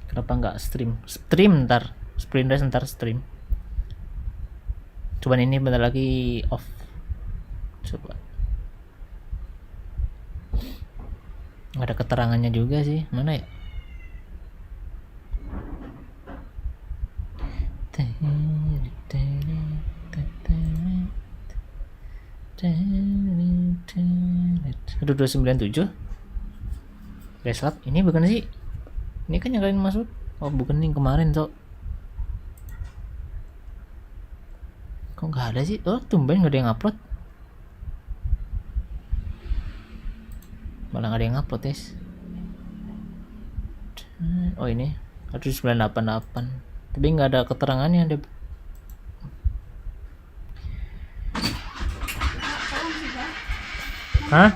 Kenapa nggak stream ntar sprint ntar stream. Cuman ini bentar lagi off. Coba. Nggak ada keterangannya juga sih. Mana ya? Aduh 297 Reslap ini bukan sih? Ini kan yang kalian masuk. Oh bukan nih kemarin tuh. Kok nggak ada sih? Oh tumben nggak ada yang upload. Malah nggak ada yang upload guys. Oh ini 988 tapi nggak ada keterangannya. Ada hah?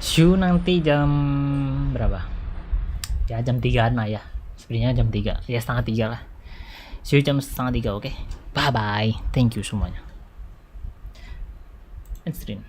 Show nanti jam berapa? Ya jam 3an lah ya. Sebenarnya jam 3, ya setengah 3 lah. Show jam setengah 3, oke? Bye bye. Thank you semuanya. And stream.